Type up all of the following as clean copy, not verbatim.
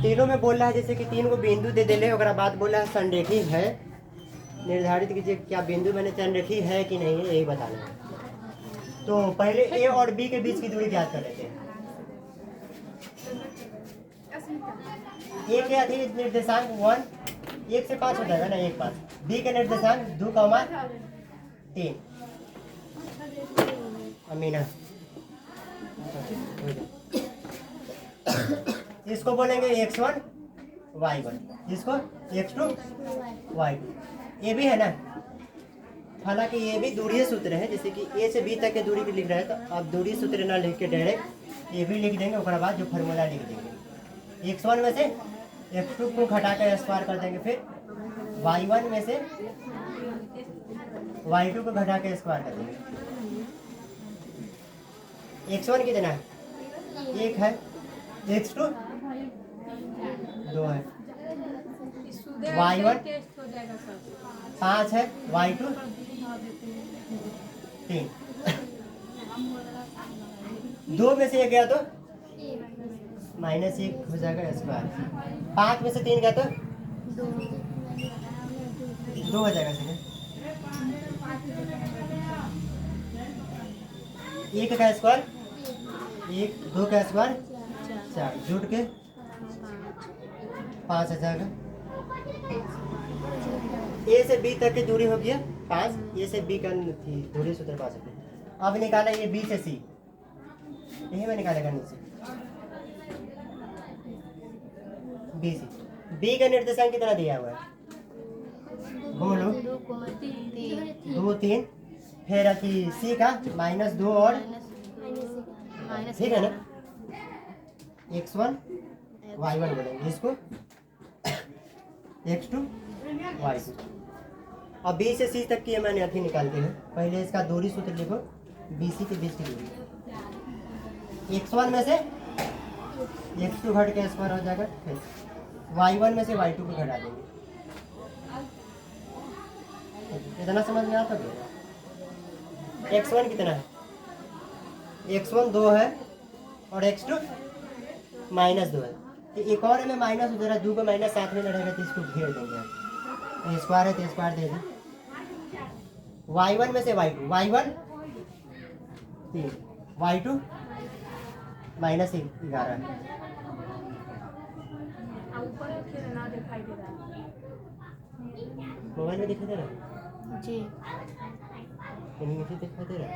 तीनों में बोल रहा है जैसे कि तीन को बिंदु दे देले ओकरा बाद बोला है संरेखी है, निर्धारित कीजिए क्या बिंदु मैंने संरेखी है कि नहीं है, यही बताना है। तो पहले ए और बी के बीच की दूरी ज्ञात कर लेते हैं। ए क्या थी निर्देशांक 1, 1 से 5 हो जाएगा ना, 1 5। बी के निर्देशांक 2,3। अमीना इसको बोलेंगे x1 y1, इसको x2 y2। ये भी है ना, हालांकि ये भी दूरी सूत्र है, जैसे कि ए से बी तक के दूरी की लिख रहे हैं तो आप दूरी सूत्र ना लिख के डायरेक्ट ये भी लिख देंगे, उसके बाद जो फार्मूला लिख देंगे। x1 में से x2 को घटा कर स्क्वायर कर देंगे, फिर y1 में से y2 को घटा के स्क्वायर कर देंगे। x1 कितना है, 1 है, x2 2 है, y1 5 है, y2 3। 2 में से 1 गया तो -1 हो जाएगा स्क्वायर। 5 में से 3 गया तो 2 हो जाएगा सीधे। 1 का स्क्वायर 1, 2 का स्क्वायर 4, जुट के 5 आ जाएगा। ए से बी तक की दूरी हो गया 5, ए से बी का थी दूरी सूत्र 5 है। अब निकाला ये बी से सी, यही में निकालेगा नीचे बी सी। बी का निर्देशांक कितना दिया हुआ है, बोलो 2 3, फिर अति सी का -2 और ठीक है ना, x1 y1 बोलेंगे इसको, x2 y2। अब बी से सी तक की मैंने अथी निकालते हैं। पहले इसका दूरी सूत्र लिखो, BC के बीच की दूरी। x1 में से x2 घट के स्क्वायर हो जाएगा, फिर y1 में से y2 को घटा देंगे। इतना समझ में आता है। x1 कितना है, x1 2 है और x2 -2 है। तो एक और में माइनस हो जरा 2 का माइनस साथ में रहेगा तो इसको घेर देंगे। स्क्वायर है तो स्क्वायर दे दें। y1 में से y2, y1 3, y2 -11। मोबाइल में दिखाई दे रहा है जी, नीचे दिखाई दे रहा है।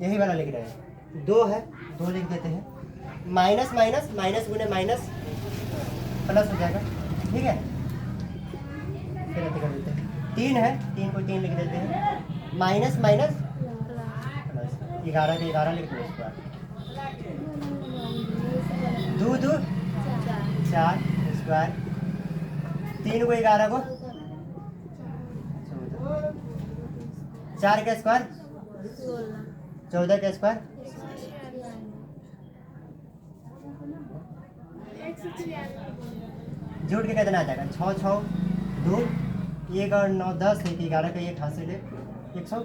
यही वाला लिख रहे हैं, 2 है 2 लिख देते हैं, माइनस माइनस माइनस गुने माइनस प्लस हो जाएगा, ठीक है। फिर कर देते हैं, 3 है 3 को 3 लिख देते हैं, माइनस माइनस प्लस 11 के 11 लिख दो इसके बाद, 2 2 4 स्क्वायर, 3 को 11 को 4 का स्क्वायर 14 का स्क्वायर, जोड़ के कितना आ जाएगा, 6 6 2 1 और 9 10, 1 11 का 1 हाथ से ले 100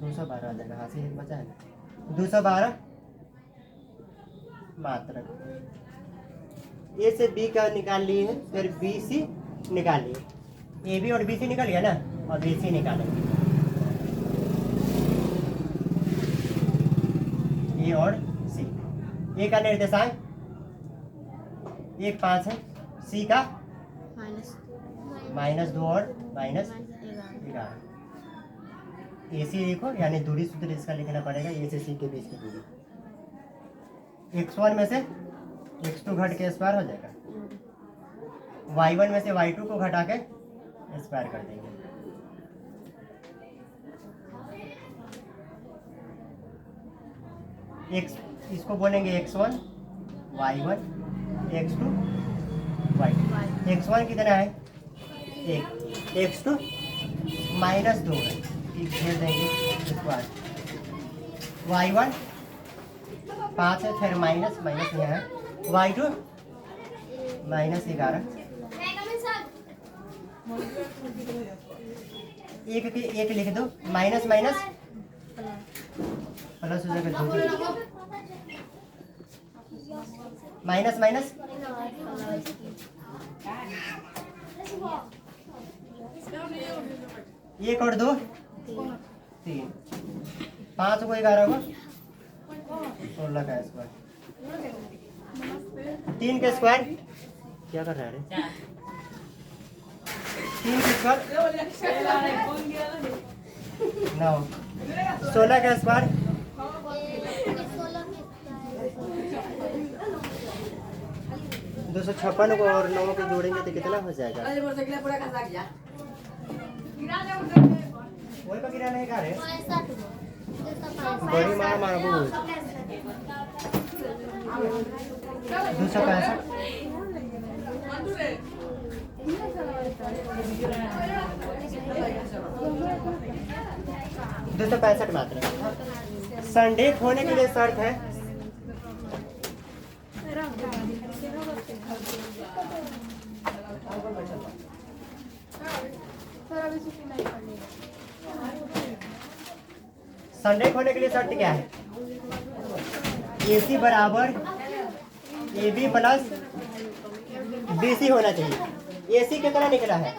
212 आ जाएगा। हाथ से 1 बचा है 212 मात्रक। ए से बी का निकाल लिए, फिर बी सी निकाल लिए। ए बी और बी सी निकल गया ना, और बी सी निकालेंगे। ए और सी, ए का निर्देशांक 1 5 है, सी का -2 और -11। ए सी लिखो, यानी दूरी सूत्र इसका लिखना पड़ेगा, ए से सी के बीच की दूरी। x1 में से x2 घट के स्क्वायर हो जाएगा, y1 में से y2 को घटा के स्क्वायर कर देंगे। इसको बोलेंगे x1 y1 x2 y2। x1 कितना है 1, x2 -2 है, घेर देंगे स्क्वायर, y1 5 है, फिर माइनस माइनस यहाँ है, y2 -11। एक के एक लिख दो, माइनस माइनस प्लस हो जाएगा, माइनस माइनस एक और दो 3, 5 को 11 को 16 का स्क्वायर, 3 का स्क्वायर क्या कर रहा है? 3 का स्क्वायर 9, 16 का स्क्वायर 256 को और 9 को जोड़ेंगे तो कितना हो जाएगा? वही पर गिरा नहीं खा रहे, बड़ी मार मार बोल 265 265 मात्र। संडे होने के लिए शर्त है संडे होने के लिए शर्त क्या है? AC बराबर AB प्लस BC होना चाहिए। AC कितना निकला है?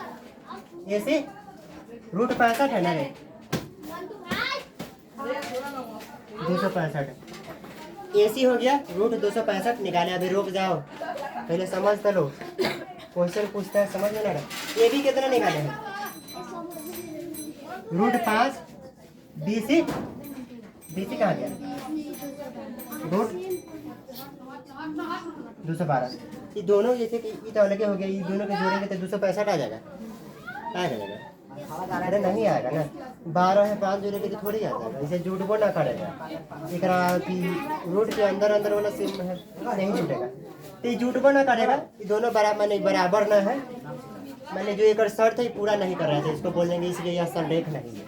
AC √65 है ना रे, 265। AC हो गया √265 निकाले। अभी रुक जाओ, पहले समझ तो लो, क्वेश्चन पूछता है समझ में ना रहा। AB कितना निकाले हैं? √5 BC कहाँ गया? √212। ये दोनों जैसे कि ये तो अलग हो गया, ये दोनों के जोड़ेंगे तो 265 आ जाएगा। आ जाएगा? अरे नहीं आएगा ना, 12 है 5 जोड़ेंगे तो थोड़ी आ जाएगा। इसे जुटबो ना करेगा, एक रूट के अंदर अंदर वाला सिम है नहीं जुटेगा, तो ये जुटबो ना करेगा। ये दोनों बराबर ना है, मैंने जो एक शर्त है पूरा नहीं कर रहा था, इसको बोलेंगे इसलिए यह संरेख नहीं है।